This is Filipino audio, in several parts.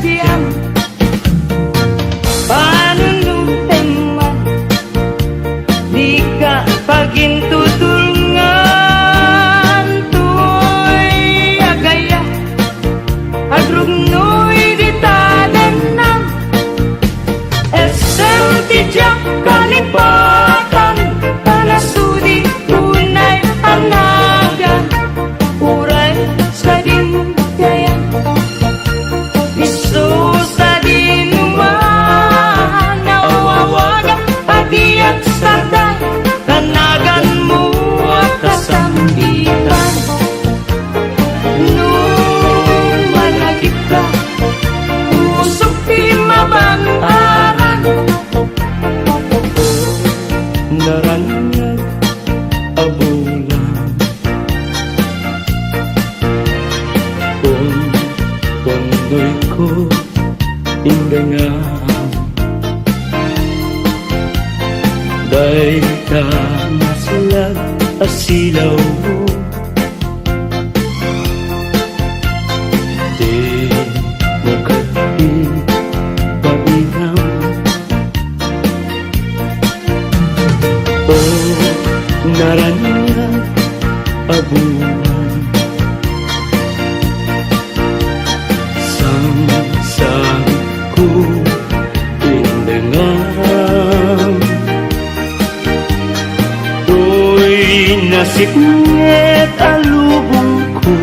diam panunuten man di ka pagintutulngan tuy agaya agrugnoy di tadanam esem tijak kalipatan panasudi tunay anaga uray sa dimgaya isu sa dinuman nawawaga padiat sarday kanagan mo at kasambitan nung malagip ka usok di mabangaran naranyag abulan Pondoy ko indangan day ka masalag asilaw mo di mo kati painam o naranya abuan sang ku indengan nasib nget alubong ko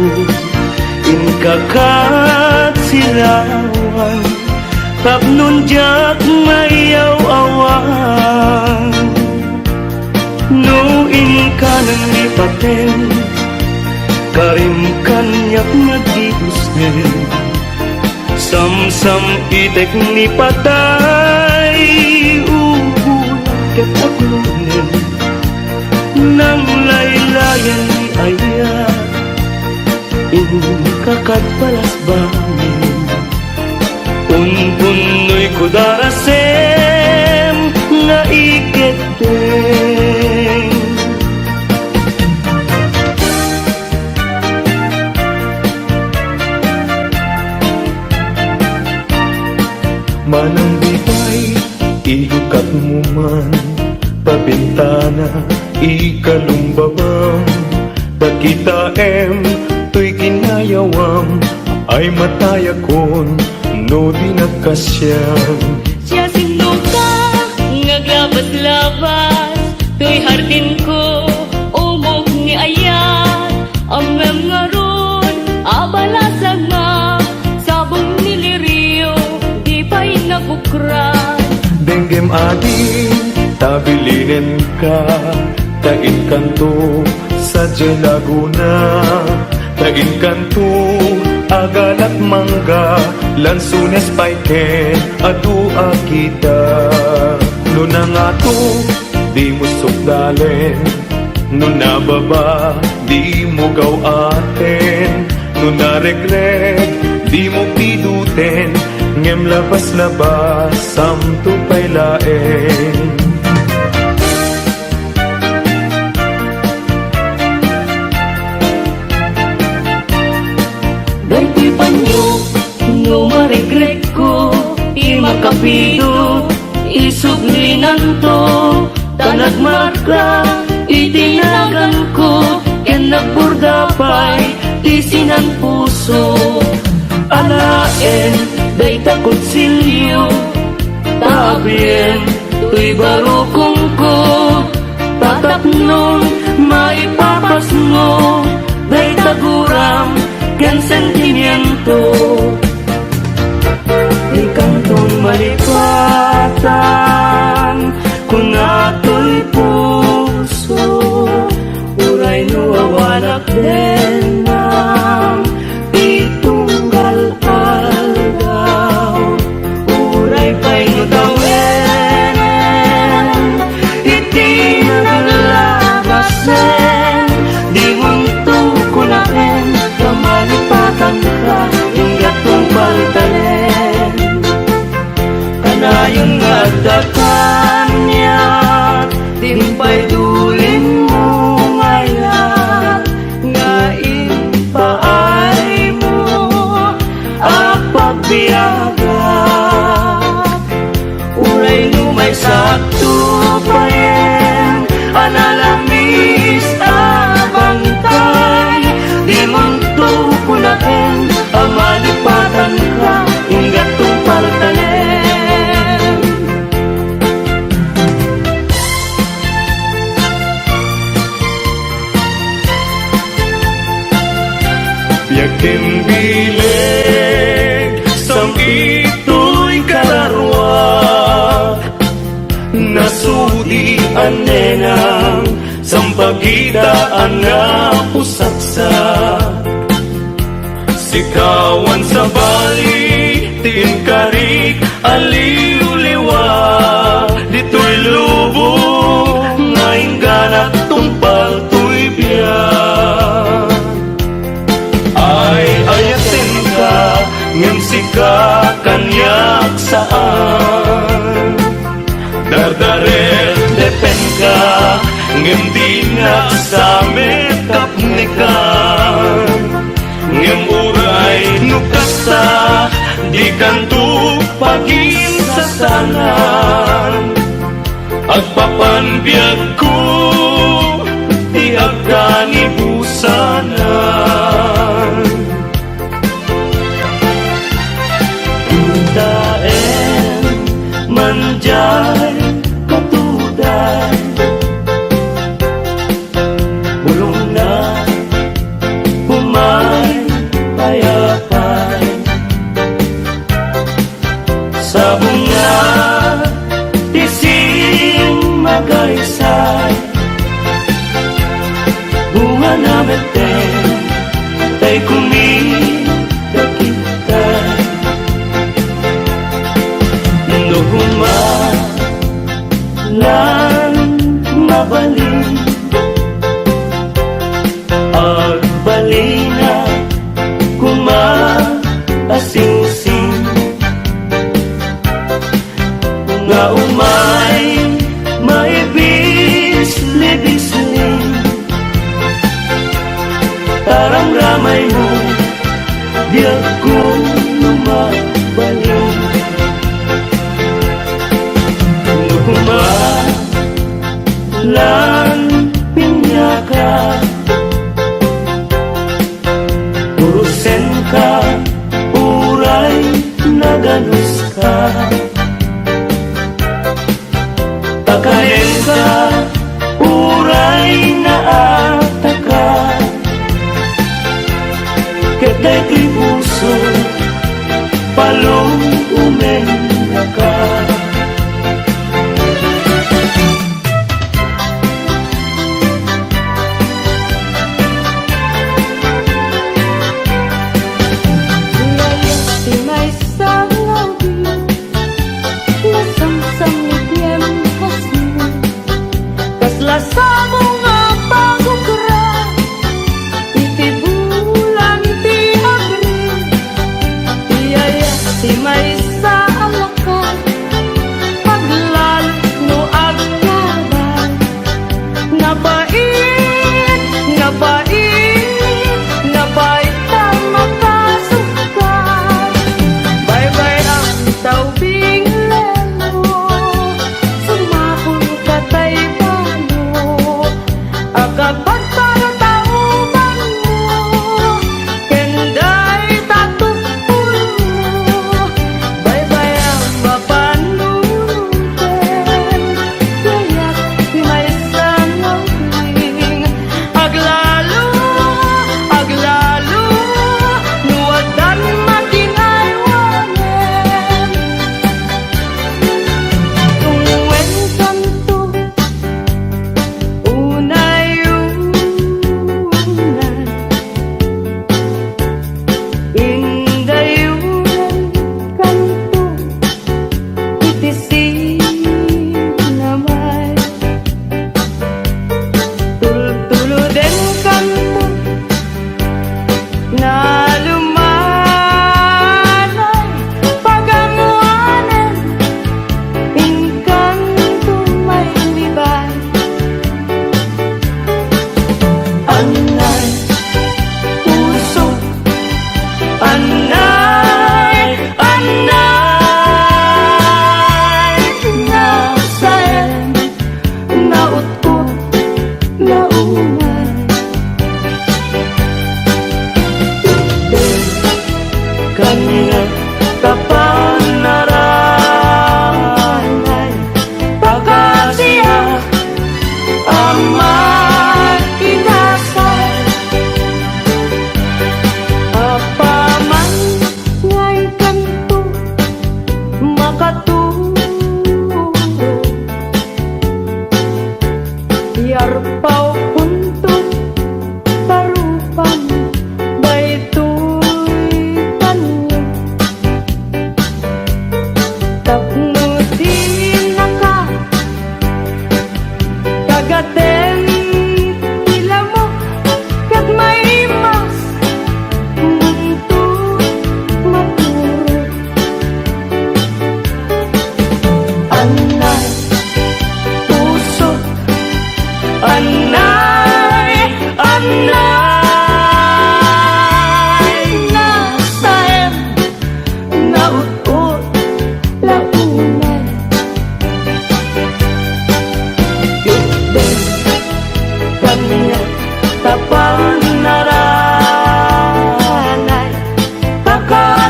inkakat silawan tapnon jak mayaw awan no inka nang lipaten karim kanyak nagibusnen sam itek ni patay ubulan ket aglunen nang laylayan ni ayat kakat balas bangin unpunoy ko darasem nga iketeng manang bibay ilukat mo man pabintana ikalumbabam dakita tuy kinayawam ay matayakon no di nagkasyam siya sino ka ngaglabas-labas tuy hardin ko umog ni ayat amem ngaron abalasag nga sabong niliriyo di pa'y nabukran denggem adi tabilinen ka Tagin kanto sa Laguna Tagin kanto agalat mangga Lansunes paiken adua kita Nuna nga to di mo sukdalen Nuna baba di mo gawaten Nuna regret di mo piduten Ngem labas-labas samto pa'y laen Dahil panyo, no maregret ko Di makapido, isuglinan to Tanagmarka, itinagan ko Ken nagburdapay, tisinan puso Alaen, day takot silyo Tabien, tuy barukong ko Tatapnon, maipapas mo Day taguram, ken sentimiento Di kantong malipatan Kung ato'y puso Uray nuwawanak din ng pitunggal aldaw Uray pa'y nutawenen Iti naglabasen Di munto kunaen Kamalipatan ka Hinggat kong paltalen Kanayon nga dakan niya Timpay dulin mo ngayon Nga ipaay mo Apagbiyak Magitaan nga pusaksak, sikawan sa bali, tinkarik, aliw-liwa. Dito'y lubong, ngayon ganat tumpal to'y biyak. Ay ayatin ka, ngem sika kanyak saan. Dardarel depen ka, ngem di na sa kapnikan. Ngem uray nukasta, di kanto pagin sa sanan. Agpapanbiyag ko, di agkan ibusanan. Daen manjay katuday, bulong na humay payapay. Sa bunga tising magaysay, bunga na meten tay kumidakitay. Nukuma lan mabalin, agbalina kuma asing-sing. Nga umay maibis-libisling, tarang ramay mo di ako lumabalik. Nukuma lan pinyaka, urusen ka, uray naganus ka. Takayen ka, uray naataka. Ketay ko'y puso, palong umena ka. Sa bunga pagukra, iti bulan ti agri. Iyaya ti may sa alakan, paglalo no agkaban. Nabait, nabait, nabait ang makasukan. Bye-bye ang taubing lelo, sumapul ka tayo. Agabad para tauban mo, kenday tatupulo mo. Bye-bye ang mapanunten, kaya't di may sanawing. Aglalo, aglalo, nuwadan maginaywanen. Tungwen kanto, unay indayunan kanto, itisig namay. Tultuluden kanto, na lumanay pagamuanan. Inkanto may libay, anay puso, anay, anay. Nasayan, nautkot, naumay. Kanya kapanaranay, pagkasiya ang makinasay. Apaman ngay kanto, makaturo. Yarpaw kun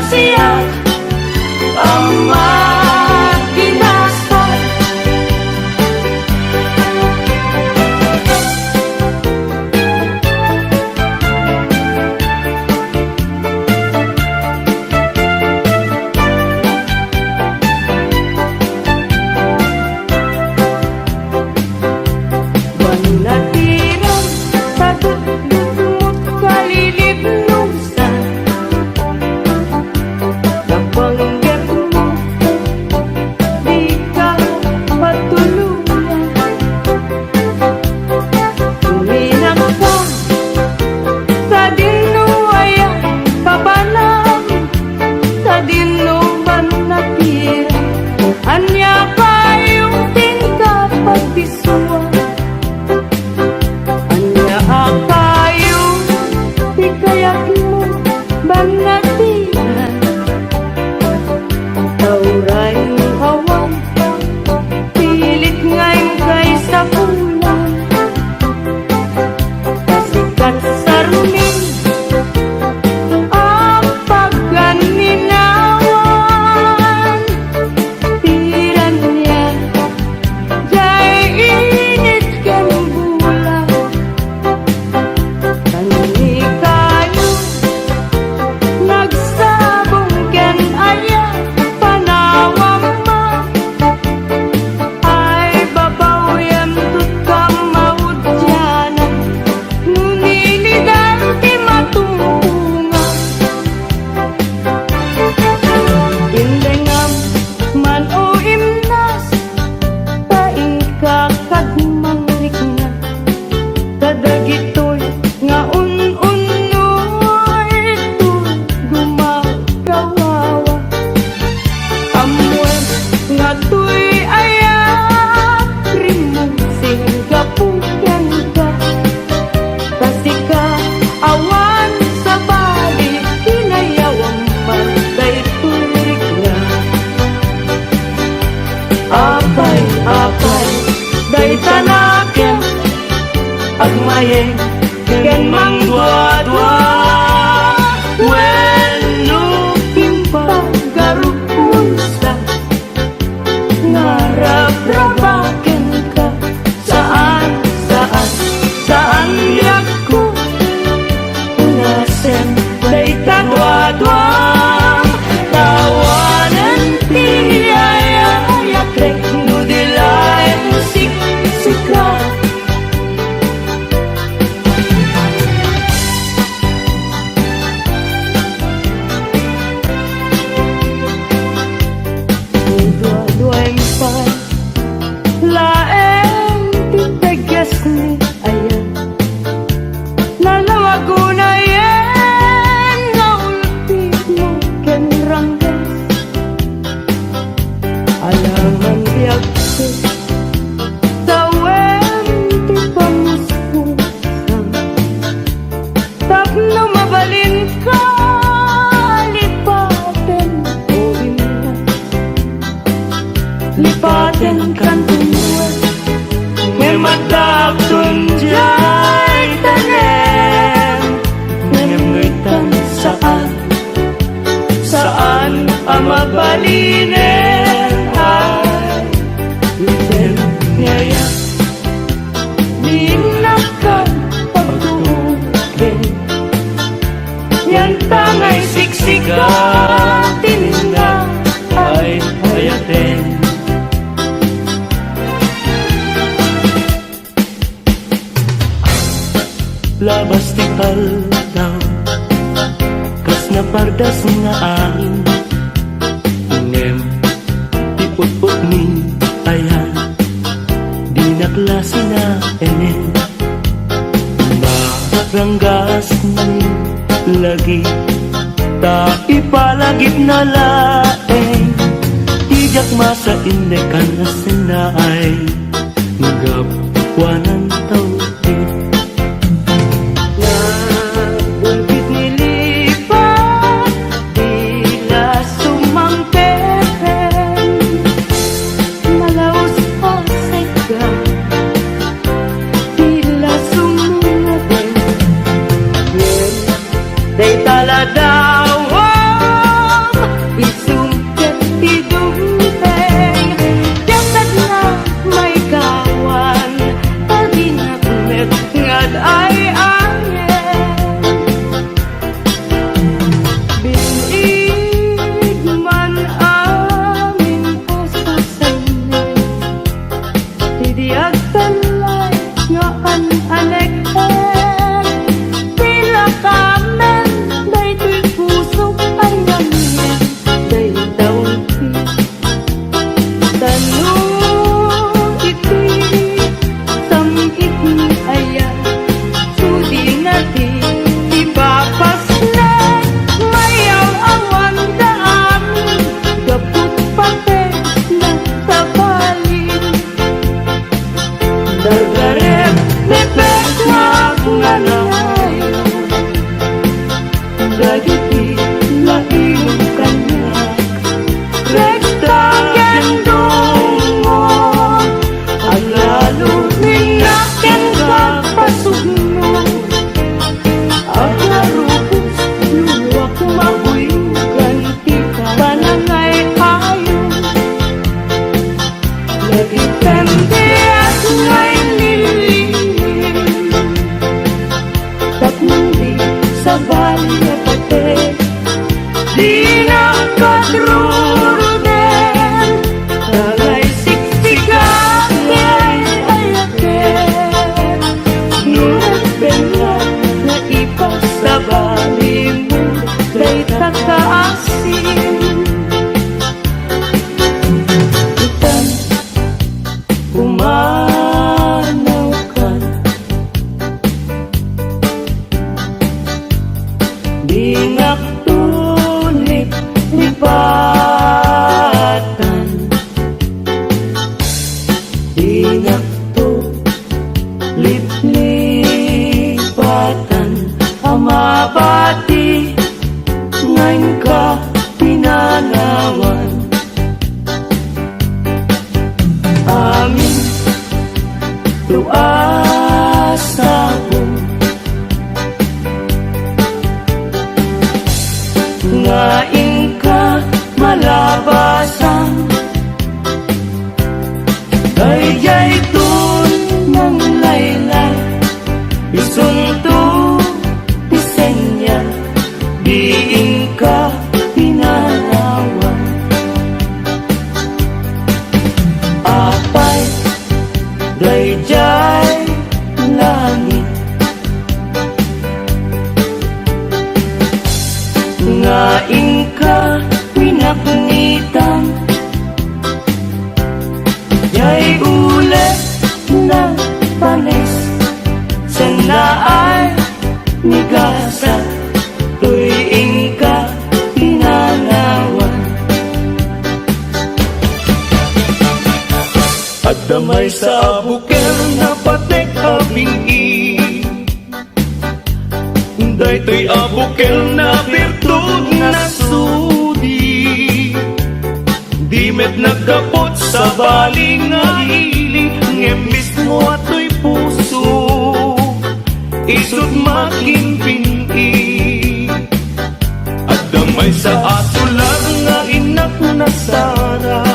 siya ang makinasal. Manatiran sa dutlumot kalilibnusan, nabanggit mo di ka patuluyan. Tuminak ka sa dinuaya, pabanam sa dinuban natira. Anya kayong tingka pagdisuan, anya kayong ikayak mo banatiran. Tauray ng hawan, pilit ngayon kay sa kulang. Kasikat sa rumin ang pagganinawan. Tiran niya, jay init kang bulan. Tangi kayo, nagsabong ken aya, panawam ma. Ay babawyam tut kang maudyanan, nunilidan ti matumpungan. Indengam man o imnas, taing kakagmanglik na. Kadagitoy nga un-unoy ito gumagawawa. Amwen nga tuy ayak rimong singgapugan ka. Kasi ka awan sa bali, hinayawang man dayturig na. Apay, apay, day tanaken agmayeng ken mangdwa-dwa. Wenno impagarupunsa, ngarap-rabaken ka. Saan, saan, saan yakko unasen day tadwa-dwa. Tawanan tiyaya yakrek nudilay musik sika. Dua-duay empat laeng titegas ni ayan, nalawagunayan na ulti mo ken ranggas. Alangan biyak ko sa wenti pamuspusan, tapno mabalin ka lipaten o imnas. Lipaten kan tumuan, ngemadakton jay tanem. Ngemngitan saan, saan ang mabalinen ay iten ngaya. Dinakan pagtugin, yan tangay siksiga, tininga ay hayaten. Labas ti aldaw, kas na pardas nga angin. Ngem ti putput ni ayan, di naklasi na enen. Maranggas ni lagi, ta ipalagip na laeng. Tijak masa indekan na sinaay, ngapwanan tawtin. Bulbit nilipat, tila sumangketen. Malaos pa sa ka, tila sumungaden. Day taladawan pinakadruruden Nangay siksikan ay ayaken Nunat bengat na ipasabali mo Day takaasin Itan umanaw ka Di naktulik lipatan Di naktulik lipatan Amabati ngayon ka pinanawan Amin tuasa ko Ngain ka malabasan Kaya'y tun ng laylay Isunto isenya Diin ka pinanawan Apay dayjay langit Ngain ka pinaknitan Yay ulit na panis Sanaay nigasa Tuwing ka pinanawan At damay sa bukel na patek abingi Daytoy abukel na virtud na sudi Di met nagkapot sa baling nga iling Ngembis mo ato'y puso Isut makimpingi At damay sa atulang nga inak na sara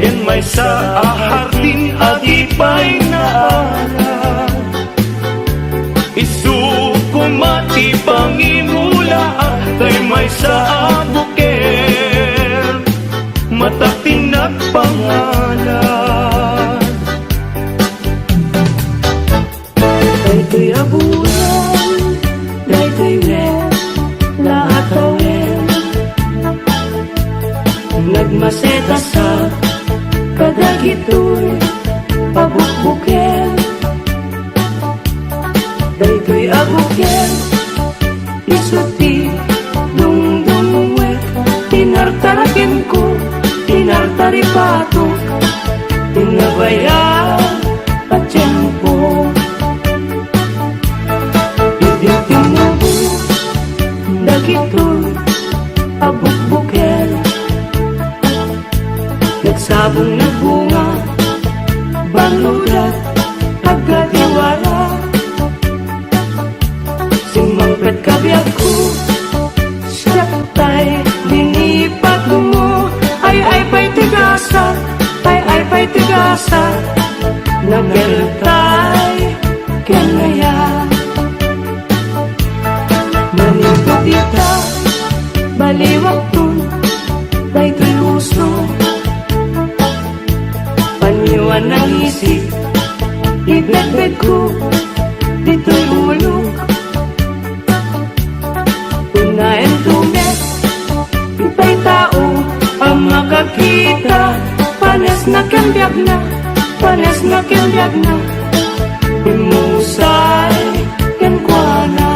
Yan may sa ahardin adipay na ara Isuko mati pangimula Tay may sa abuker Matatinag pangalan Daytoy abulan Daytoy wet Lahat awet Nagmaseta sa kadagitoy pabukbuken Daytoy abuken isuti dungdungwek Tinartarakin ko tinartaripato Tinabaya patsyempo Iditinabo dagitoy pabukbuken Nagsabong na bunga Balulat agadiwara Simangkat kabiyak ko Siyaptay linipat mo Ay pa'y tigasa Ay pa'y tigasa Nageltay kenaya Manito dita Baliwag to Daytoy uso Paniwan ng isip Ibedbed ko Dito'y ulog Unayan tumet Itay tao Ang makakita Panes na kembiyag na Panes na kembiyag na Imusay kenkwana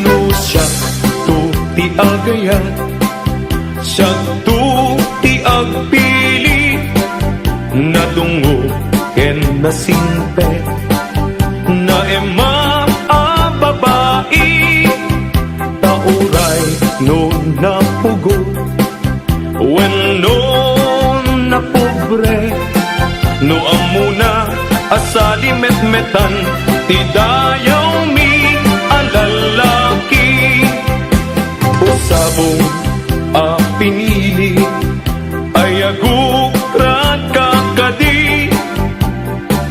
No siya to ti agayat Siya to ti agpili Nadungo ken nasimpe Na emang a babae Tauray no napugo When no napobre No amuna asali met-metan Ti dayaw mi alalaki Usabong a pinili Ayagukrat kakadi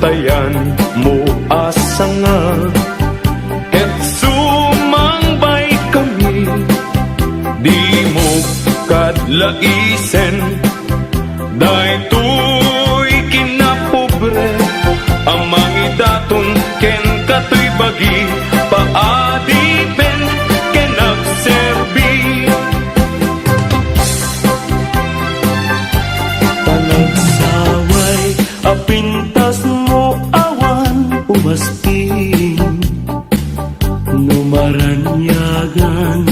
Tayan mo asanga laisen, daytoy kinapobre, amang idaton ken katoy bagi, paadipen ken nagserbi. Panagsaway, apintas mo awan umasping, numaranyagan,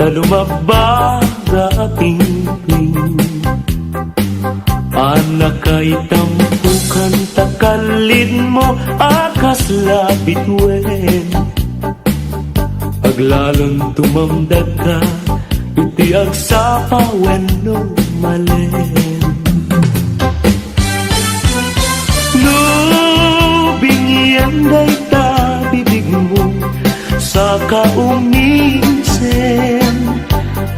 talumabaga pingping. Anak kay tampukan, takalin mo akas lapit wen. Aglalon tumamdag ka, iti agsapawen no malen. Lubingyan day ta bibig mo sa kaumisen,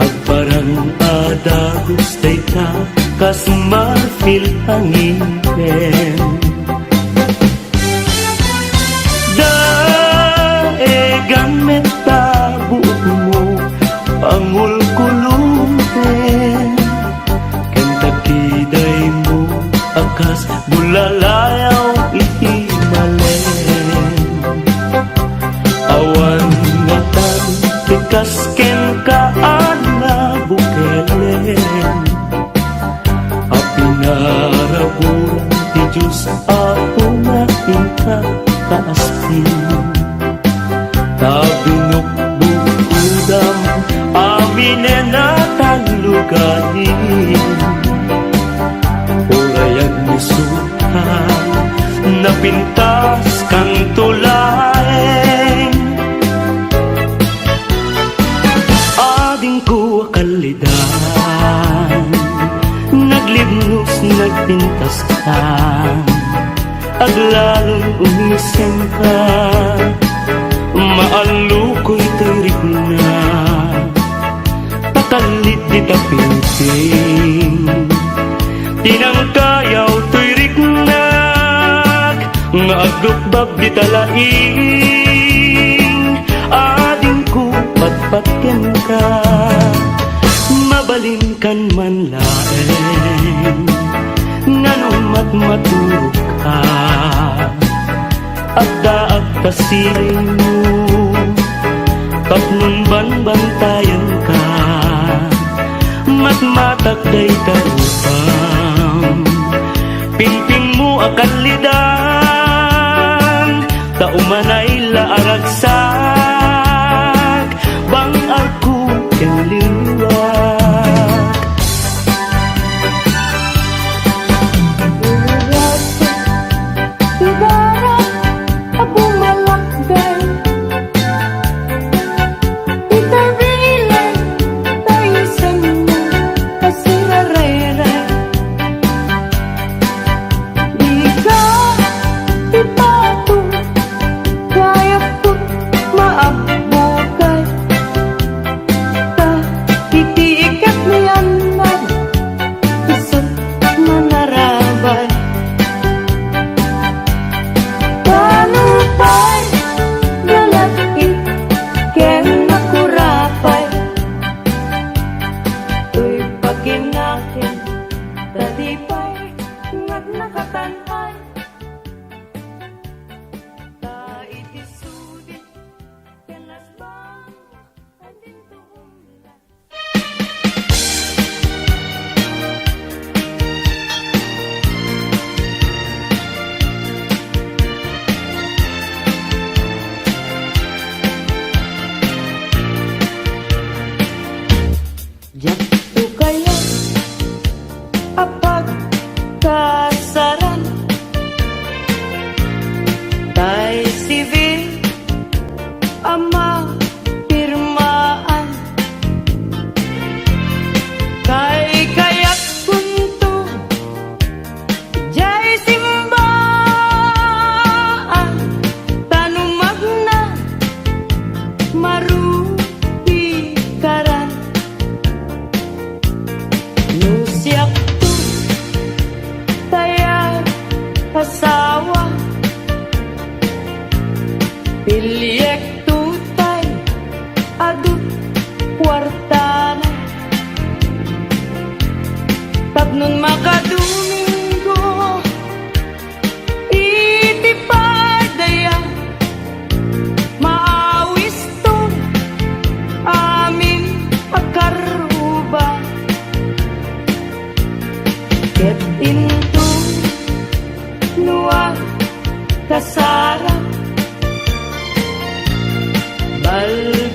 agparang adagos day ta kas marfil hangin. Daegan meta buok mo pangul kulumten, kentakiday mo akas bulalayaw iti malen. Awan nga tan tikas ken kaan na bukelen, apinarabulan ti Diyos ako na ikakaastin. Tabinukbukudam amine na tanluganin, urayag ni suhan napintas kang tulaeng. Ading ko akalidan, naglibnos nagpintas ka, aglalong umisen ka, maalukoy tirik na, takalit di tapinting, tinangkayaw tirik na, nga agdukbab di talaing. Ading ko patpatken ka, mabalin kan man laeng, nganumat maturog ka, agdaag kasiling mo, tapnon banbantayan ka, matmatak day tarupam, pingping mo akalidan, taumanay laaragsak, bang ako ken liwag.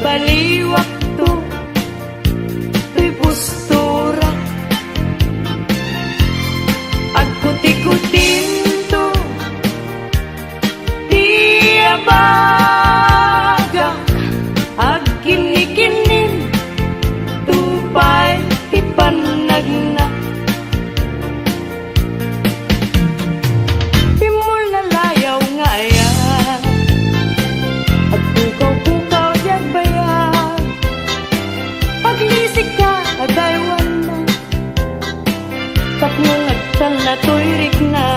baliwak to, to'y postura. At kuti-kutin to, di abagak, ag kinikinin, tupay ipanagna. Pimol na layaw nga yan, at pukaw-pukaw dyan bayan. Paglisik ka, adaywan na, tapnong agtan na tuyrik na.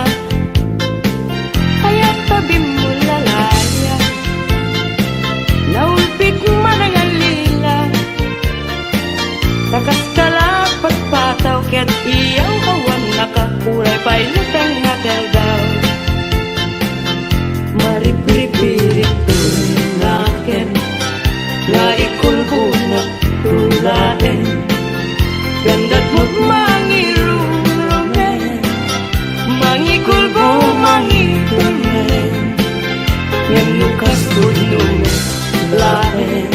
Kaya tabi mo lalaya, naulpit man ang alila. Takas kalapat pataw, kaya't iyaw kawan nakakuray pa'y lutang nakadaw. Maripripirit tuloy nakin, nga ikulbunat tulain. Ganda't mo't mangirurumen, mangikulbo mangitumen. Yan nukas tudnum lain,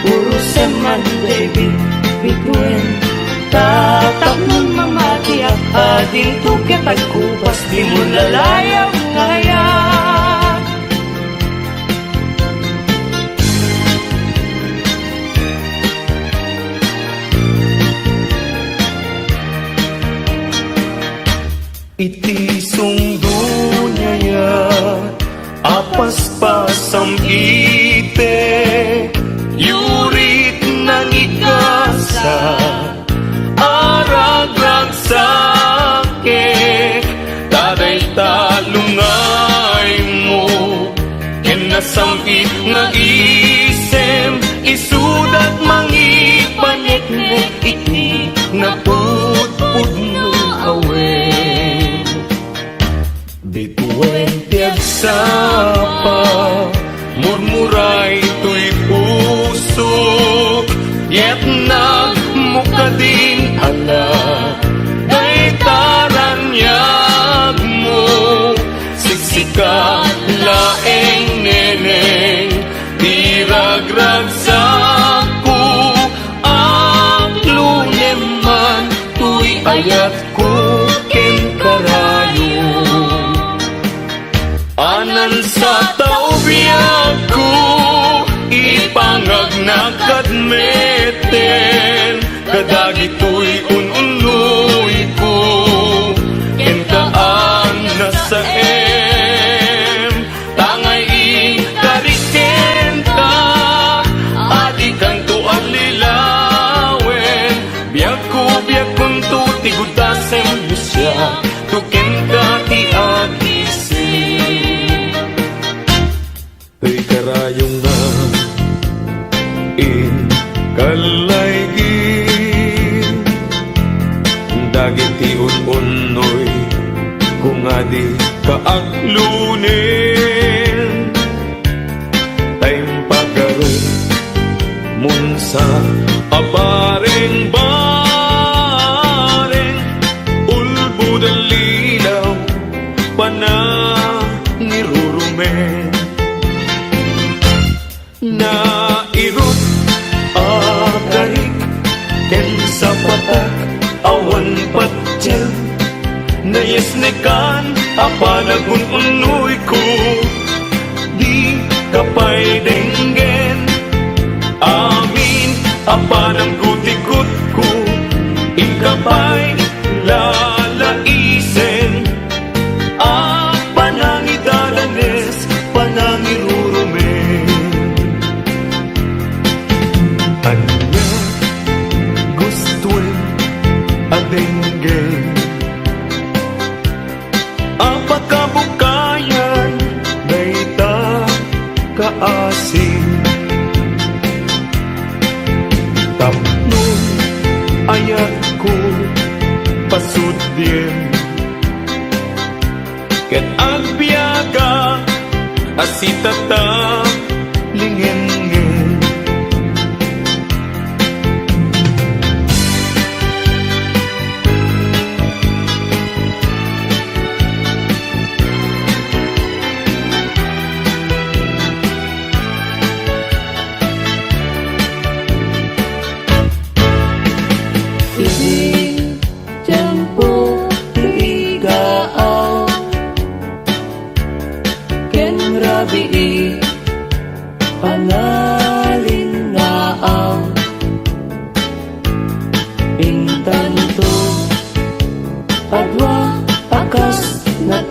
puro seman David bituin. Tatak nun mamati at ading tuket at kupas, di mo lalayaw ngayon. Iti sungdo niya ya, apas-pasam ite, yurit ng ikasa, aragrag sake, taday talungay mo, kinasambit na isem, isudat mangipanek-nek iti, napudpud no awen. Bituin tiagsapa, murmuray to'y puso, yet nagmukadin ala, day taranyag mo, siksika laeng neneng, tiragrag sako, ang luneman, to'y ayat ko, karayo. Anan sa taubiyag ko, ipangag na kadmeten, kadagi to'y ununoy ko, kentaan na sa tangay ikariken ka, adi kang tuan lilawen, biag kong to tigudasem siya, tuken ka ti agisi. To'y karayong na in kalaygin, dagiti un-unoy kung adi kaaglunin, tayong pagkaroon munsa abareng bareng, ulbud ang lilaw panangirurumen. Nairot akarik, ken sa patak awan patyan, nayesnekan apanagun unoy ko, di kapay denggen, amin apanang gutikot ko, ikapay lalaisen, panangidalanes panangirurumen. Anya gustuin adenggen, apakabukayan dayta kaasin, tapnon ayat ko pasudien, ket agbiaga asitata lingengeng.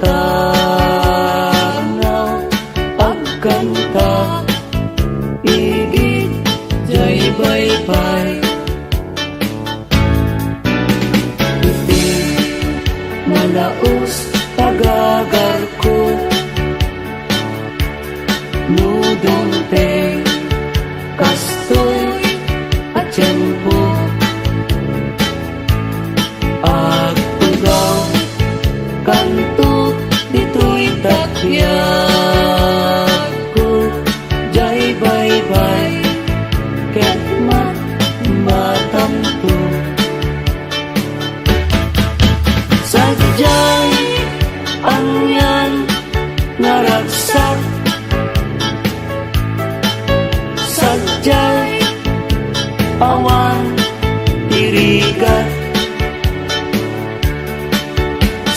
tanaw agkanta igid jay baybay iti nalaos tagagar ko nudong te kastoy at tiyempo agtugaw kanto dito'y takyag ko jay baybay ket matamto sadyay anyan naragsak sadyay awan tirigat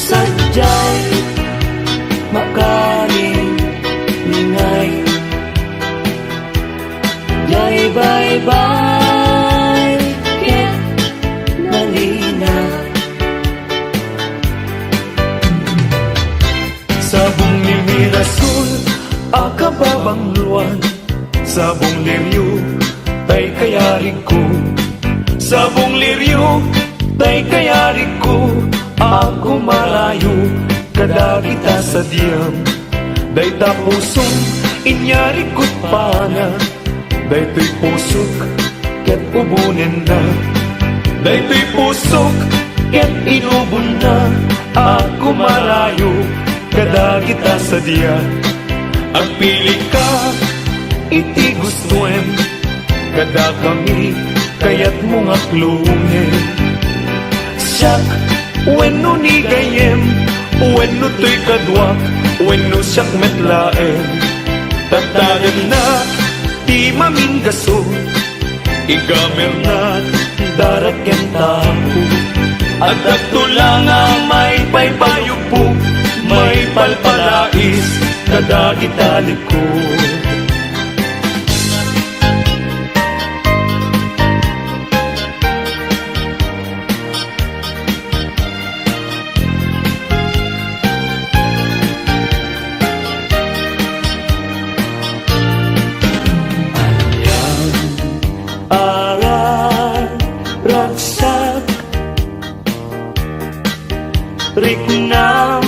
sadyay makaling ningay jay baybay ket nalina Sabong ni Mirasol, akababang luwan. Sabong liryo, tay kayarig ko. Sabong liryo, tay kayarig ko. Ako malayo, kada kita sa diyam. Day tapusong, inyari ko't pana. Day to'y pusok, ket ubunin na. Day to'y pusok, ket inubon na. Ako malayo, kada kita sa diya. Agpili ka, iti gustuem. Kada kami, kayat mo nga klungin. Siyak, wenno ni gayem, wenno to'y kadwak, wenno siyak metlaem. Tatagan na, di maminggaso, igamer na, darat ken tao. At agtulang ang may paypayo po, may palpalais, kada kita likod. Ragsak riknam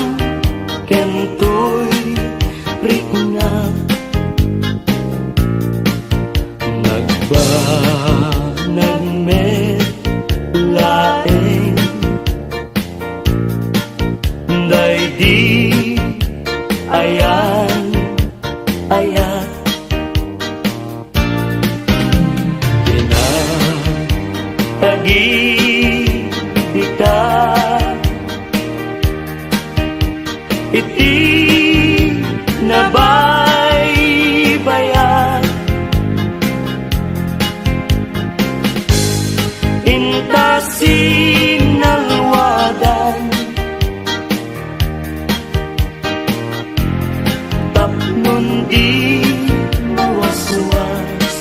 kentoy riknam nagbanagmet laeng day di ayan ayan tagi kita iti nabaybayan intasin nalwadan tapnon di mawaswas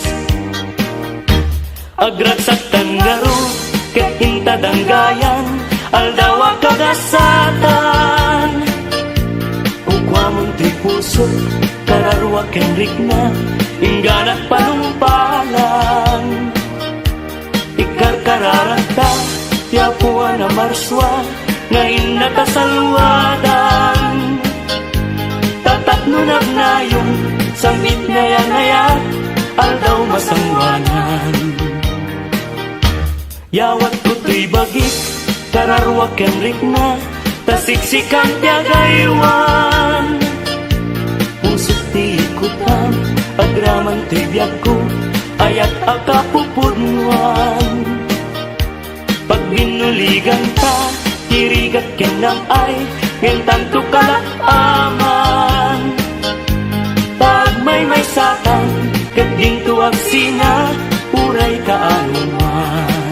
agragsak tanggaro ket intadanggayan aldawa kagasatan ukwamon ti puso kararwa ken rikna ingganak panumpalan ikarkararanta tiapuan na marswa ngayon nakasalwadan tatatno nagnayong samit ngayat aldaw masangwanan yawat ko to'y bagik, kararwa ken rikna, tasiksikan tiagaywan. Pusok ti ikutan, agraman ti biyag ko, ayat akapupudnuan. Pag binuligan ta, tirigat ken ay, ngentan to kalakaman. Pag may satan, ket gintuag sina, uray kaanuman.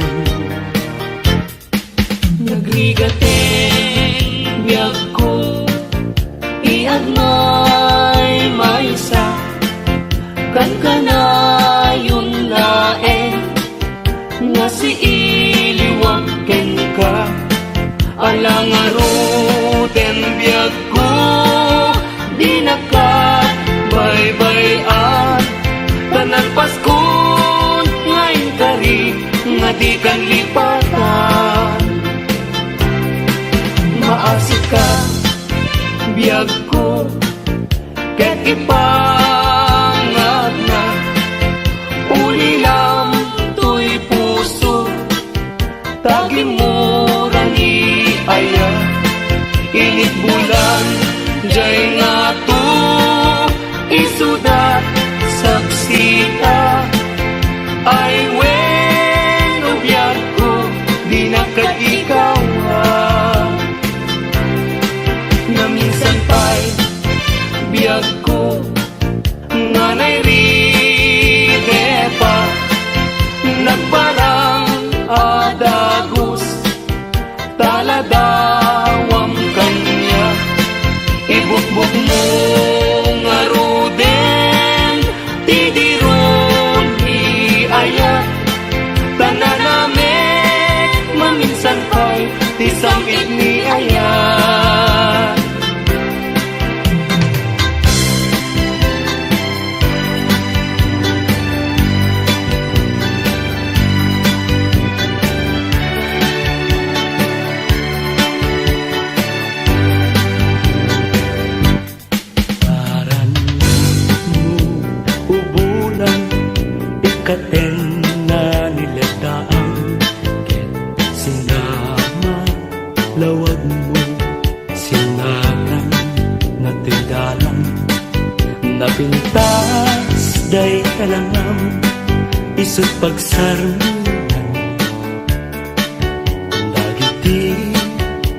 Nagrigateng biyag ko iagmay maysa kan kanayon laeng nga si iliwag ken ka alang aruten biyag ko Paskon ngayon kari nga di kan lipatan. Maasik ka biyag ko ket ipangat na ulilam to'y puso tagimurang iaya init bulan jay nga to isudat saksita ay wen ubiyag ko di na ikaw na minsan pa'y biyag ko nga nairide pa nagparang adagos taladawang kanya ibukbuk mo nga ruden tidiron iaya tananamek maminsan pa'y tisamit ni aya. Katen na niladaan ket sinama lawag mo sinakan na tindalan napintas day kalangam isut pagsarungan dagiti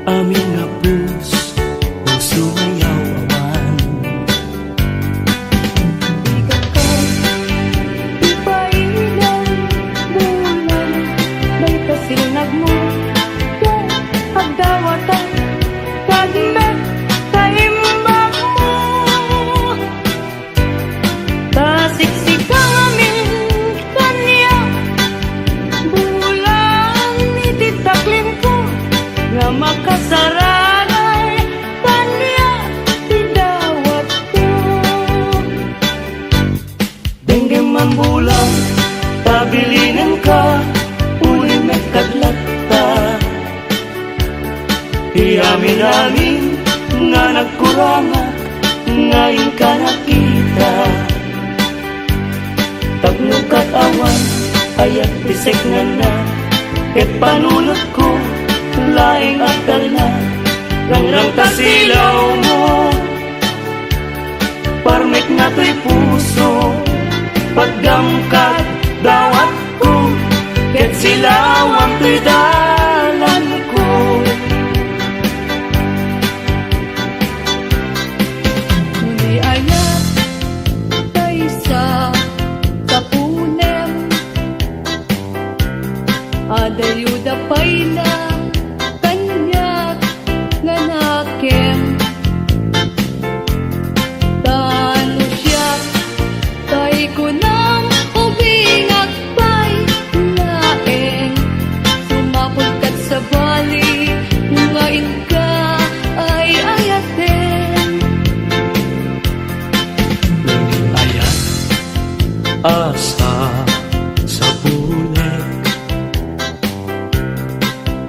amin nga puso ngayaw awan. Sinag mo, pagdawatan, pagmet, kaimbang mo. Tasiksikamin kanya, bulan ititaklim ko, nga makasaranay kanya, tidawat ko. Denggem mambulang, tabilinan ka, kadlata iamin-amin nga nagkurangat ngayon ka nakita tagnukat awan ayat bisek nga na ket panunot ko laing akal na rangrang kasilaw mo parmek nga to'y puso paggamkat dawat ko ket silawang to'y dalan ko. Ngunit ayat tayo sa kapunem adayuda pa'y na kanyak nga nakem tano siya tayo ko nang ubingag pa'y sumapulkat sa bali ngayon ka ay ayatin. Ayat asa sa bulag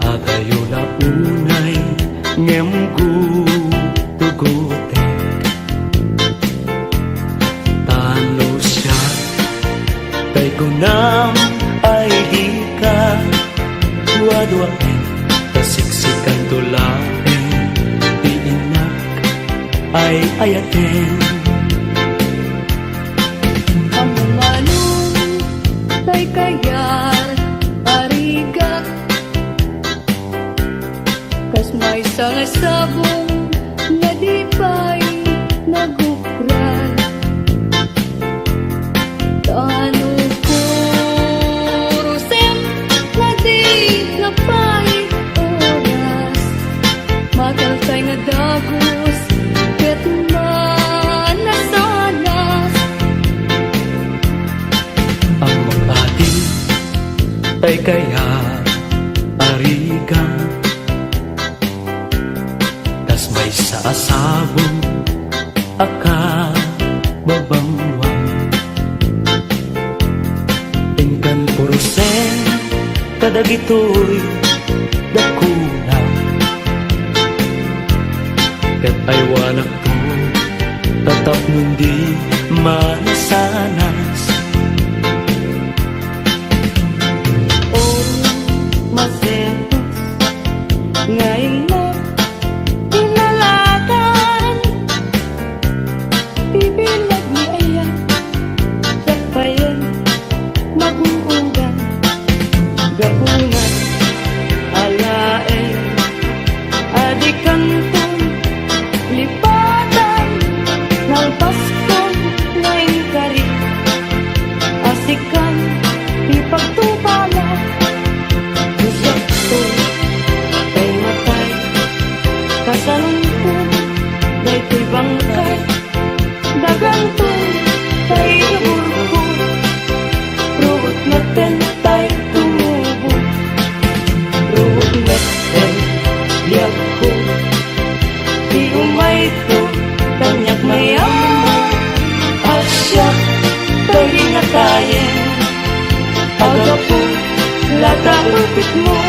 agayo na unay ngemgu tugutek tano siya tay kunam ay di ka duwa-duwain kasiksikan tulain iinak ay ayatin. Amumanong tay kayar arigat kas may sangasabong nga di pa'y nagukran tano ko rusem na di napay oras mataltay nga dagos ket manasanas ang mag-atin tay kaya arigan tas may saasabong aka babangwang kadagitoy dakuna ket ay wanak to tatap nundi manasanas. Oh, masetos ngayon na pinalatan, bibilag ni ayan tapayan maguugan gabungan alaen adikantong lipatan ng Paskong ngayon kari asikan ipagtubala musakto kay matay kasalungkot daytoy bangkay dagantong kay naburgo ruot naten tay tumubo ruot naten liyak ko di umay to kanyak mayam asya tay natayen agapo lata upit mo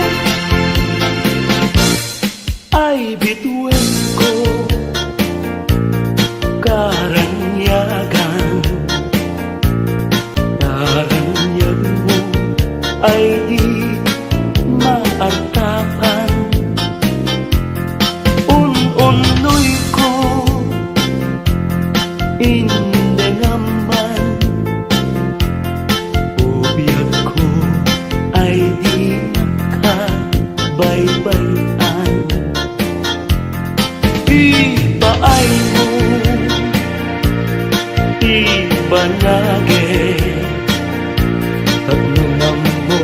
Ay bituin ko karanyagan, karanyag mo ay di maartapan. Un-unoy ko hindi naman, ubiyag ko ay di nakabaybayan. Ibaay mo, ibanage at naman mo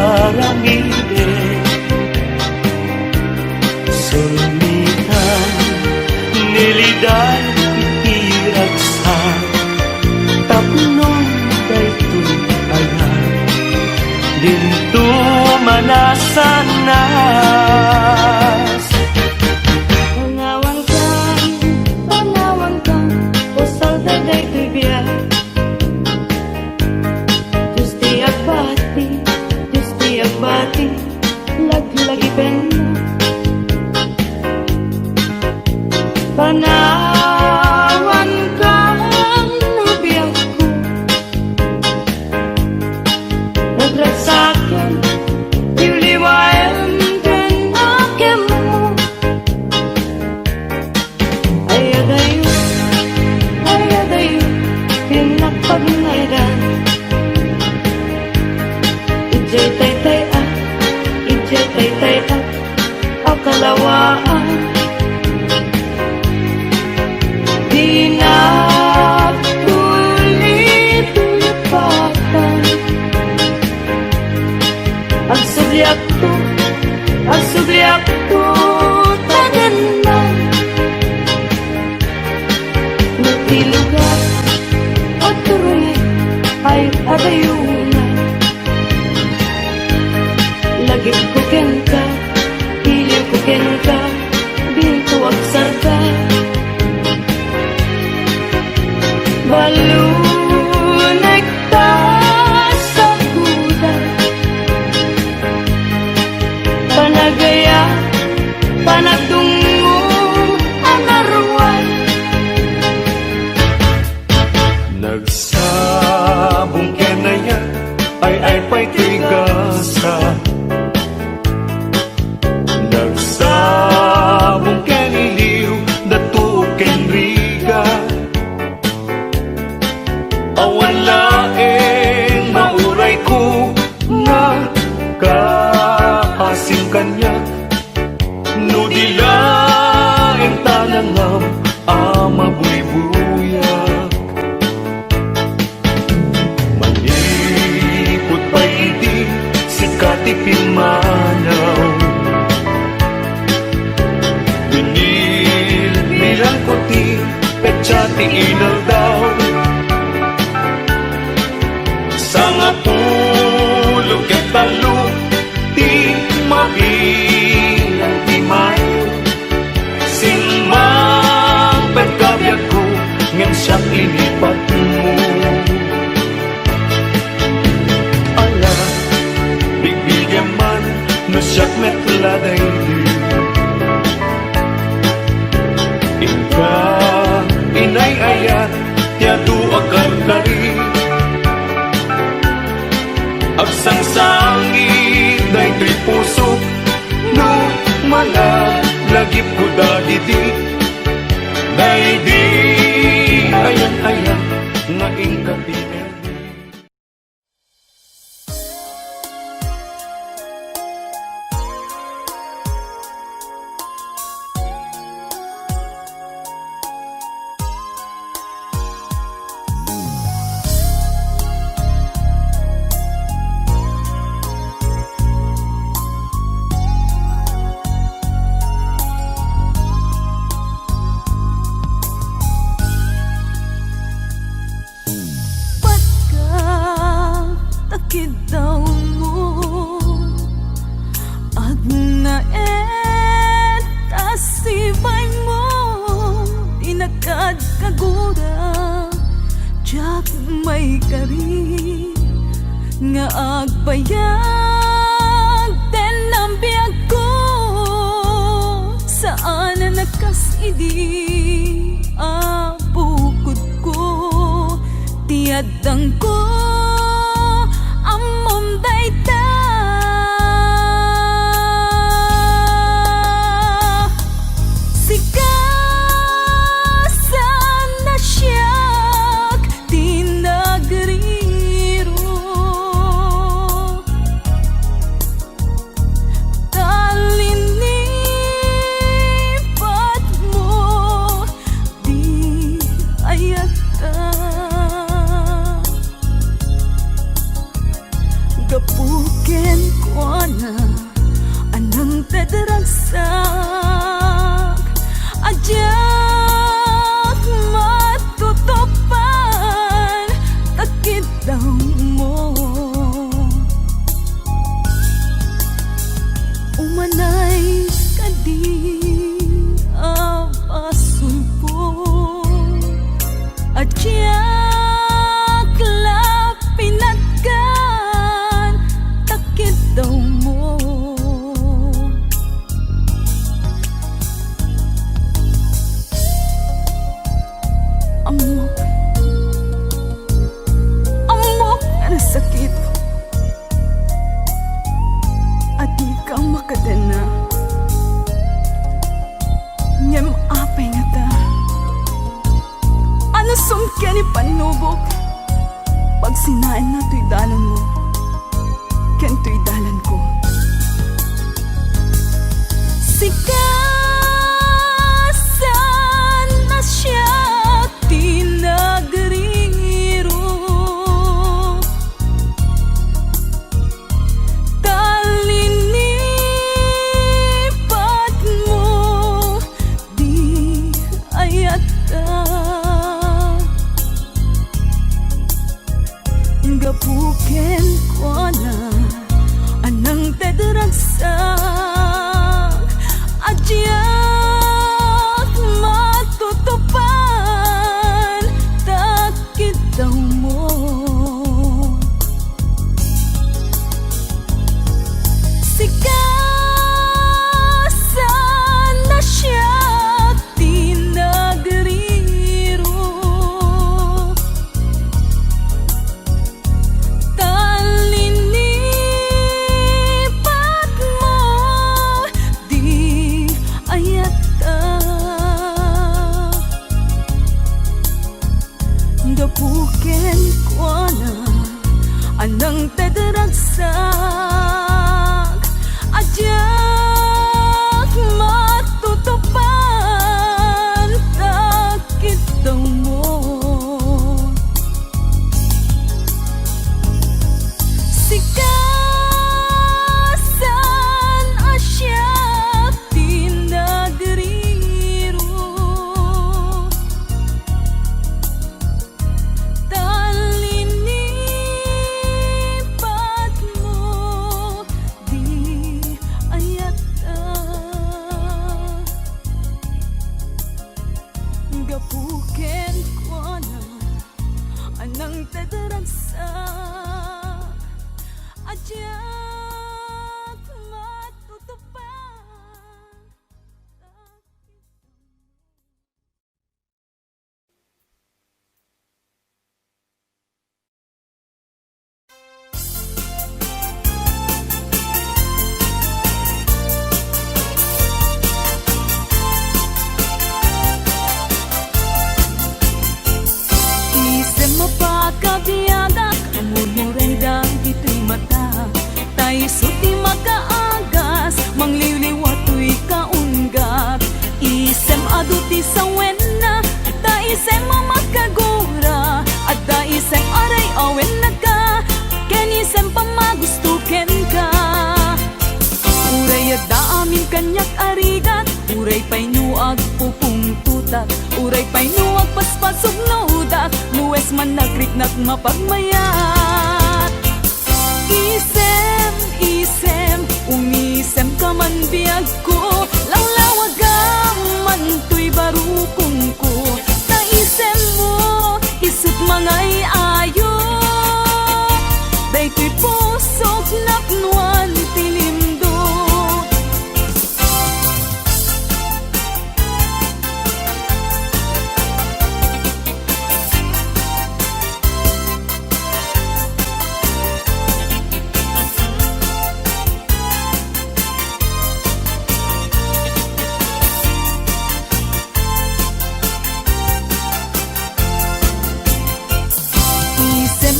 iaramide sumitan nilidan itiragsa tapnon daytoy ayan dinto manasanas. Panawang ka, usal daday to'y biyak. Diyos di agbati, lag-lagi pena. Panawan ka, nubiyak ko. Nagrat sa'kin, iuliwayan din akin mo. Ayadayo, pinagpagnaydan. Ijay taytay ang kalawaan. Di na tulit-tulipatan. Ang subliak to, tagan na. Nagtilugan at tuloy ay adayunan. Lagip ko kenta, iliw ko kenta, binto agsarga. Balunay ta sa kuda, panagaya, panagtungo ang arwan. Nagsabong kenaya ay pa'y tigasa. Nagsabong keniliw datu kenriga. Awan laeng mauray ko na kahasing kanya. Nudilaeng tanangam ama buy-buyak. Manipot pa hindi si katipin manaw. Binil-bilang kuti petsati inaw daw. Sanga pulog at talo di mabilang di mayo. Sinmang pagkabiyag ko ngang siyang inipat mo. siyak metladay di Inka inay ayat yadu akar kari Agsangsangit day tuy puso no manag lagip ko dagiti day di ayan nga ingkapiner Takid daw mo agnaet asibay mo inagad kagura jak may kari nga agbayag den ang biyag ko saan na nakasidi abukod ko tiyadang ko amom dayta sikasan na siyak tinagriro talinipat mo di ayata gapuken ko na anang tadaragsak ajak matutupan takit daw mo umanay kadi apasul po ajak lapinatkan takit daw mo amok ang sakit at di ka makadana nyam apay nga ta ano sumkyan ni panubok pag sinain na to'y dalan mo ken to'y dalan ko sikasan na siya tinagriro talinipat mo di ayata gapuken ko na anang tadaragsak ajyak matutupan takit daw mo sikasan na siya tinagriro talinipat mo di ayata gapuken ko na anang tadaragsak ajak matutupan takit daw mo sikasan asya tinagriro talinipat mo di ayata gapuken ko na anang tadaragsak ajak matutupan tutak, uray pa'y nuwag paspasog na udak, nuwes man nagrik mapagmayat. Isem, isem, umisem ka man biyag ko, lawlawagam man to'y barukong ko. Naisem mo, isip mangay ayo, day to'y pusok naknuan tilimdo.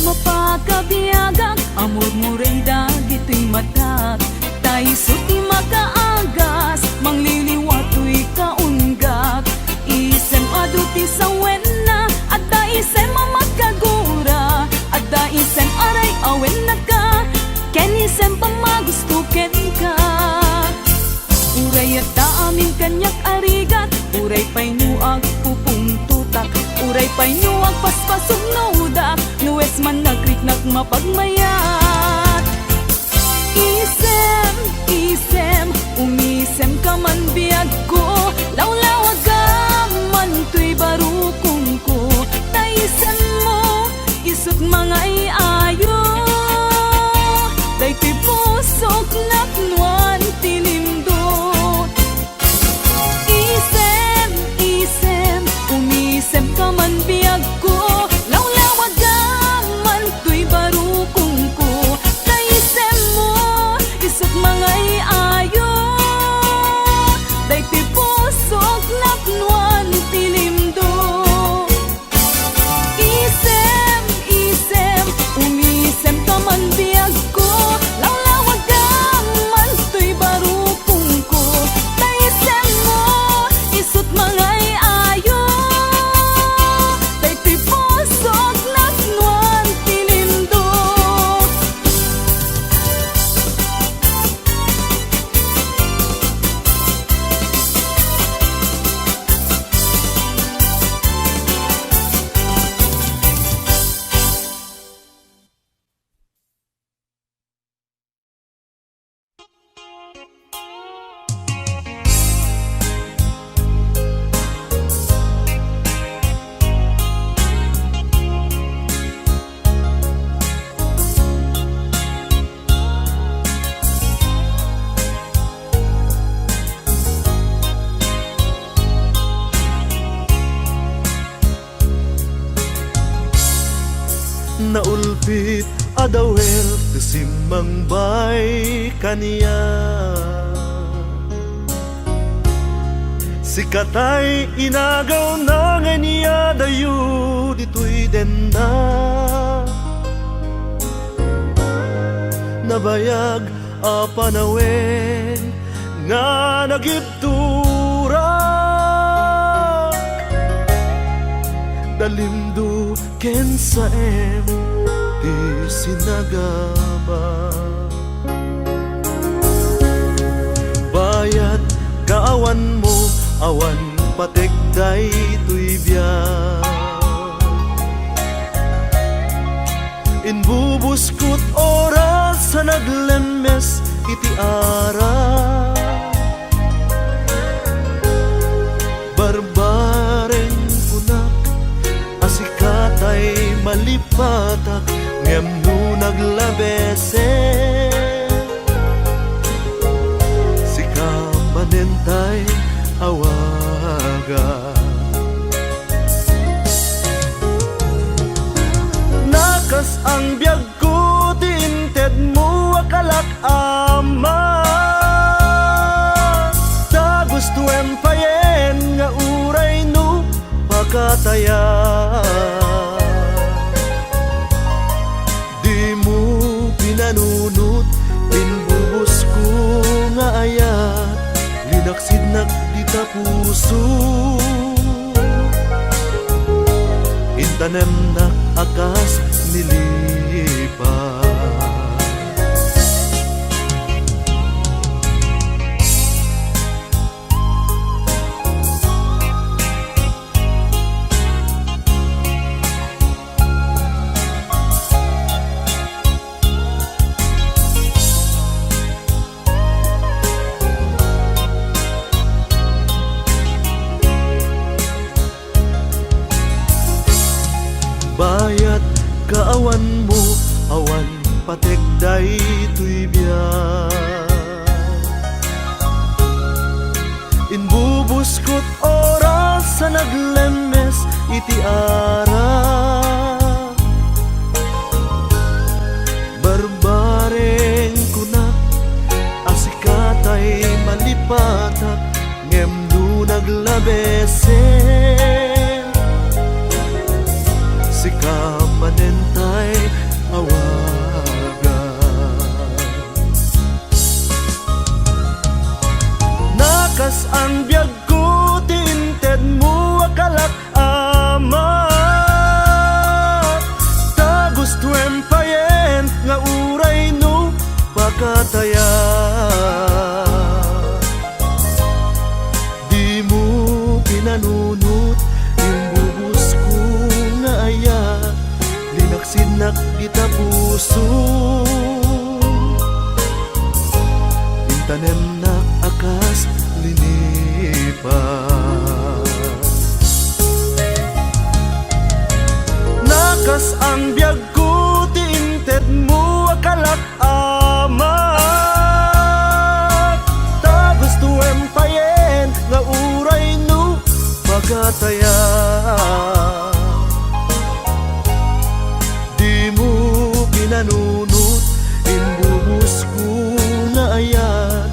Mapakabiyagak, amor mo ray dagito'y matak, tayo suti makaagas, mangliliwato'y kaunggak. Isem aduti sa wena, at da isem mamakagura, at da isem aray awen na ka, ken isem pamagustuken ka. Uray at da amin kanyak arigat, uray pa'y nuag pupung tutak, uray pa'y nuag paspasog na udak, nuwes man nagrik mapagmayat. Isem, isem, umisem ka man biyag ko, lawlawagam man to'y barukong ko. Taisem mo, isut mangay ayo, day to'y pusok naknuan tilimdo. Isem, isem, umisem ka man biyag ko, lawlawagam man to'y barukong ko. Taisem mo, isut mangay ayo, day to'y pusok naknuan tilimdo. Isem, isem, umisem ka man biyag ko, lawlawagam man to'y barukong ko. Taisem mo, isut mangay ayo, day to'y pusok naknuan tilimdo. Naulpit adawel kesimang bay kaniya, sikatay inagaw na nga niya dayo dito'y denda. Nabayag a panawen nga nagibtura, dalimdo ken sa di sinagama. Bayat kaawan mo, awan patekday to'y biyak. Inbubuskot oras sa naglemes iti ara, barbaren kunak asikatay malipatak, ngem no naglabese sikamanentay awaga. Nakas ang biyag ko, tinted mo akalak ama, ta gusto empayen nga uray no pakataya. Di mo pinanunot, pinbubos ko nga ayat, linaksid nagdita puso, intanem na akas nilipat. payat kaawan mo, awan pategday tuy biyak. Inbubuskot oras sa naglemes iti ara, barbareng kuna asikatay malipatak ngem du naglabesen, sikamanentay awagan. Nakas ang biyag ko tinted mo akalak amat, tagustuem payen nga uray no pakataya. Di mo pinanunot yung bubus ko nga aya, linaksinak kita puso, intanem na akas linipas. Nakas ang biyag ko tinted mo akalak amat, tagustuem payen nga uray no pagataya. Di mo pinanunot imbubus ko nga ayat,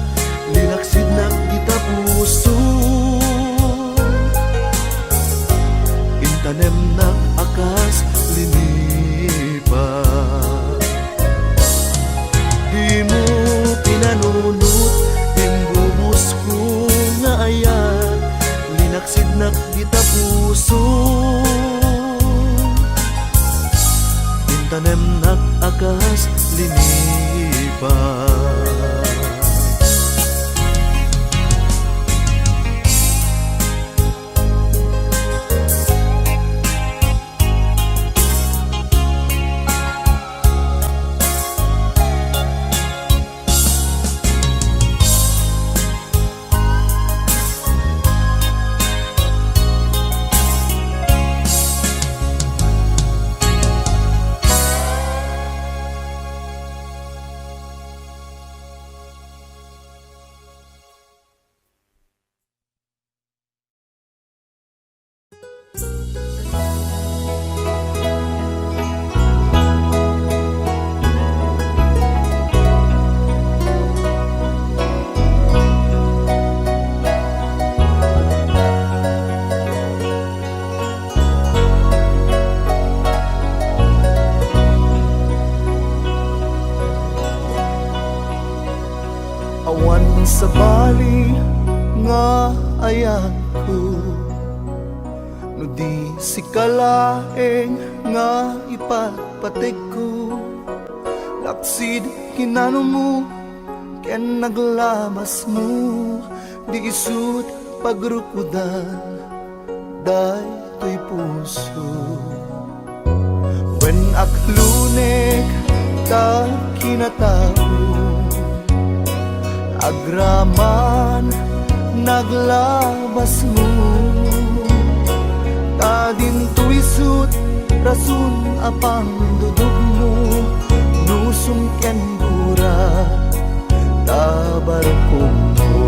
linaksid na kita puso, intanem na akas linipas. Di mo pinanunot imbubus ko nga ayat, linaksid na kita puso, intanem na akas linipas. Awan sa bali nga ayan ko, no di si kalaeng nga ipatpatig ko. Laksid kinano mo, ken naglabas mo, di isut pagrukudan, day to'y puso. When aklunek ta kinatao, agraman naglabas mo, tadin tuisut rasun apang dudog mo, nusong ken bura tabarkong mo.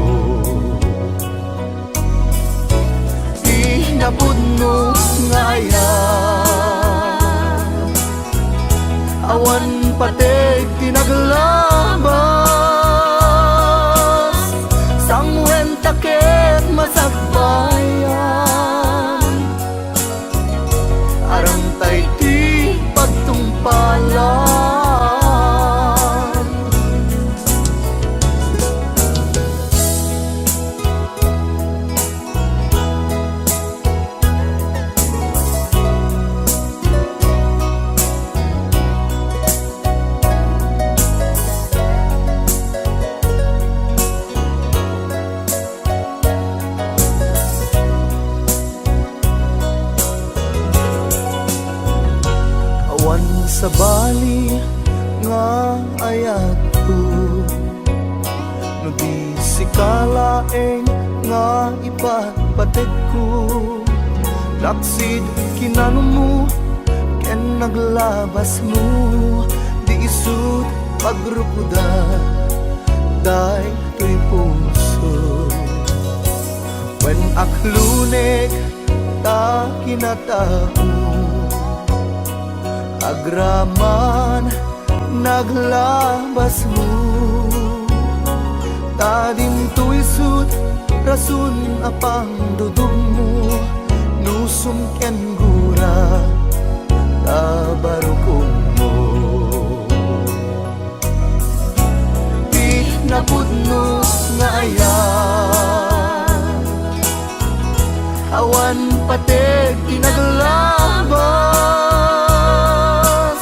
Inapod mo ngayon, awan patay tinaglabas, sangwen taket masagbayan, arang tay ti pagtumpalan. Sa bali nga ayat ko, no di si kalaeng nga ipatpatig ko. Laksid kinano mo, ken naglabas mo, di isut pagrukuda, day to'y puso. When aklunek ta kinatao, agraman naglabas mo, tadim to'y sut rasun apang dudog mo, nusum ken gura tabarukong mo. Di napudno nga ayan, awan patek tinaglabas,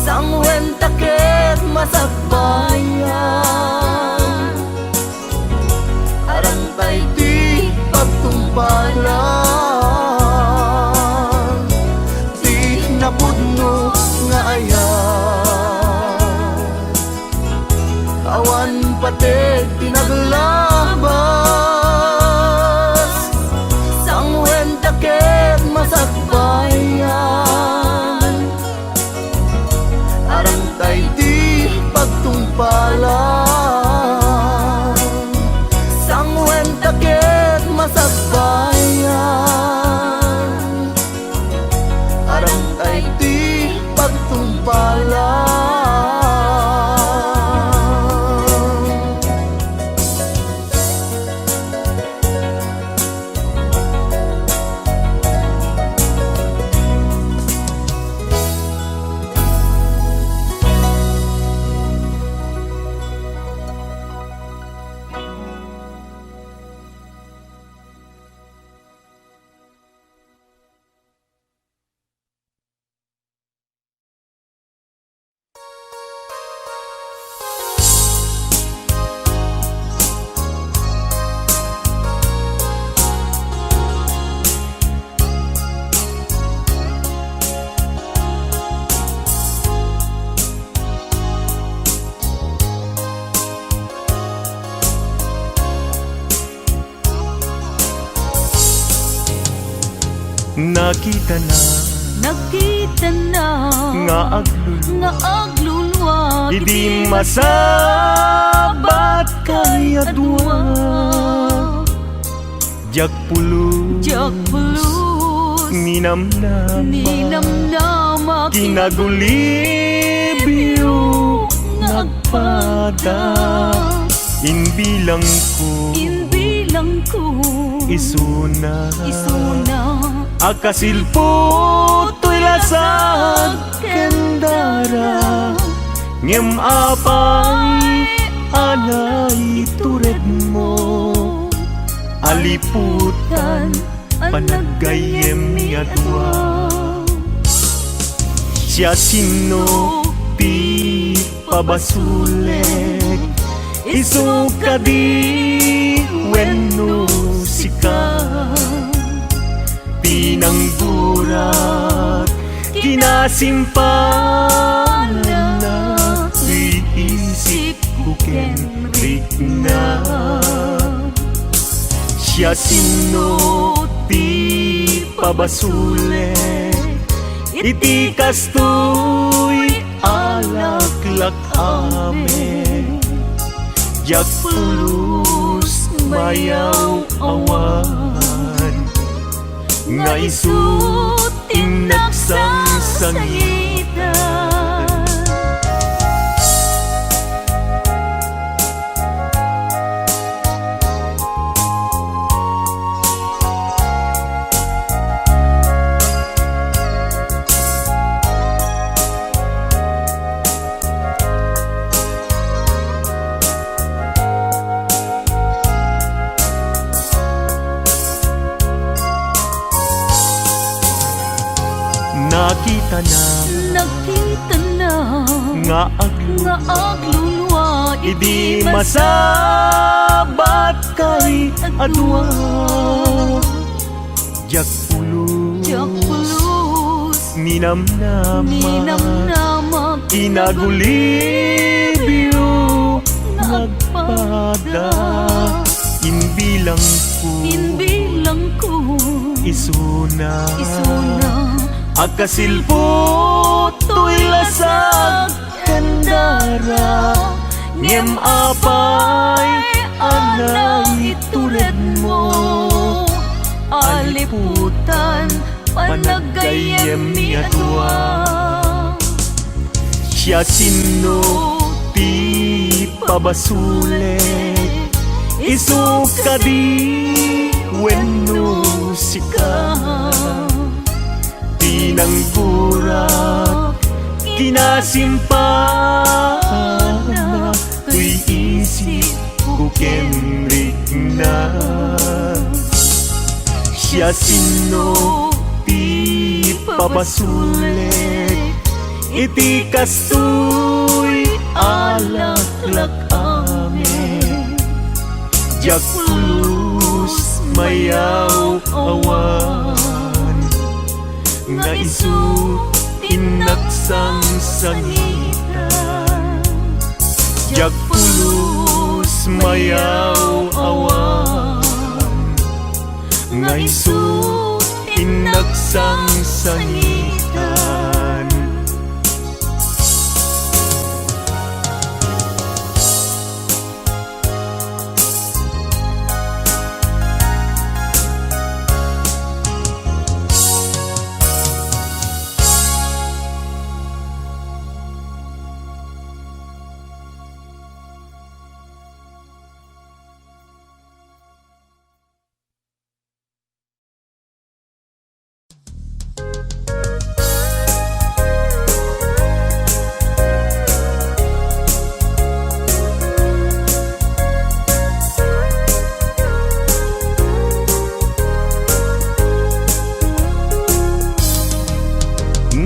sangwen taket masakbayan, arang tay di pagtumpalan. Di napudno nga ayan, awan patek tinaglabas, sangwen taket masakbayan, arang tay di pagtumpalan, sangwen taket masakbayan, arang tay di pagtumpalan. Nakita na nga aglulwa, idi masabat kay adwa, jak pulus ninamnama kinagulibyo nagpada, inbilang ko isuna akasilpo to'y lasag kendara, ngem apang anay tured mo, aliputan panagayem ni adwa. Siya sino ti pabasulek, isu kadi wenno sika, pinanggurat kinasimpanan na, iisip ko ken rikna. Siya sino ti pabasulek, iti kastoy alaklak ame, jak pulus mayaw awan, nga isut tinagsansangitan. Nakita na nga aglulwa, idi masabat kay adwa, jak pulus ninamnama kinagulibyo nagpada, inbilang ko isuna Agkasilpot to'y lasag kandara, ngem apay anang itured mo. Aliputan panagayem ni adwa. Siya sino ti pabasulet, isuka di wenno sika. Tinanggurak kinasimpana, tuy isip kukemrik na. Siya sino ti pabasulet, iti kastoy alaklak amin. Jak pulus mayaw awan, nga isu tinaksang sangitan. Jak pulus mayaw awan, nga isu tinaksang sangitan.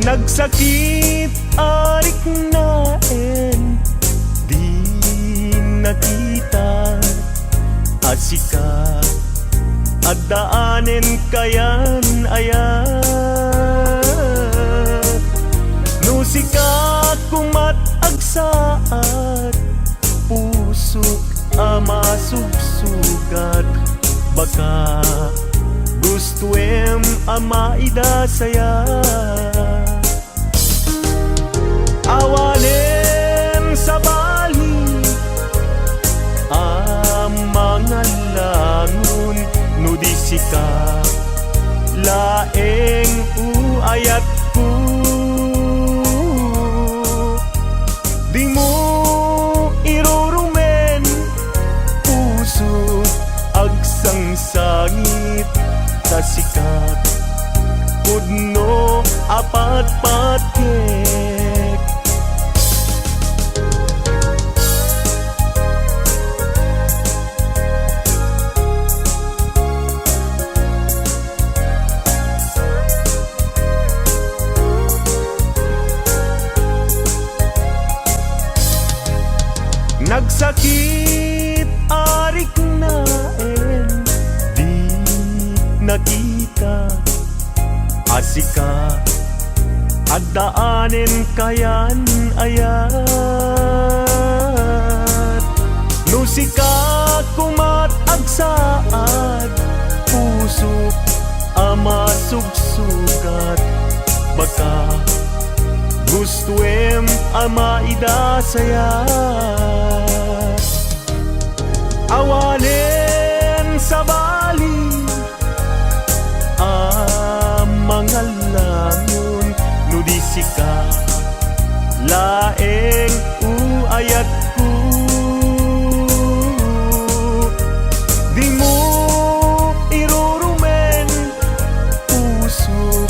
Nagsakit arik naen, di nakita asika, at daanen kayan ayat. Nusika kumat agsaat, pusok ama sugsugat, baka gustuem ama idasaya. Awalem sa bali mga langon, nudisika laeng uayat ko. Di mo irurumen puso agsang sangit, tasikat pudno apat patkek. Nagsakit arik naen, di nakita asika, at daanen kayan ayat. Nusika kumat agsaad, puso ama sugsugat, baka gustuem ama idasaya. Awalen sa bali mga langon, nudisika laeng uayat ko. Di mo irurumen puso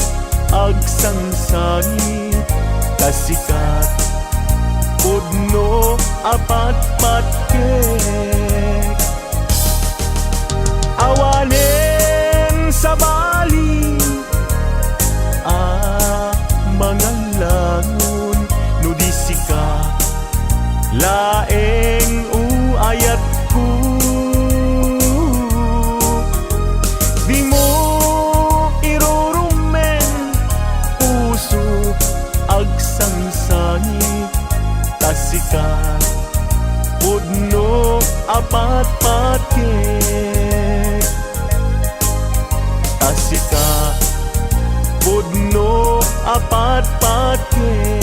agsang sangit, tasikat pudno apat patkek. Awalen sa bali mga langon, nudisika laeng uayat ko. Di mo irurumen puso agsang sangit, tasikat pudno apat patkek. Asika pudno apat-pat kwe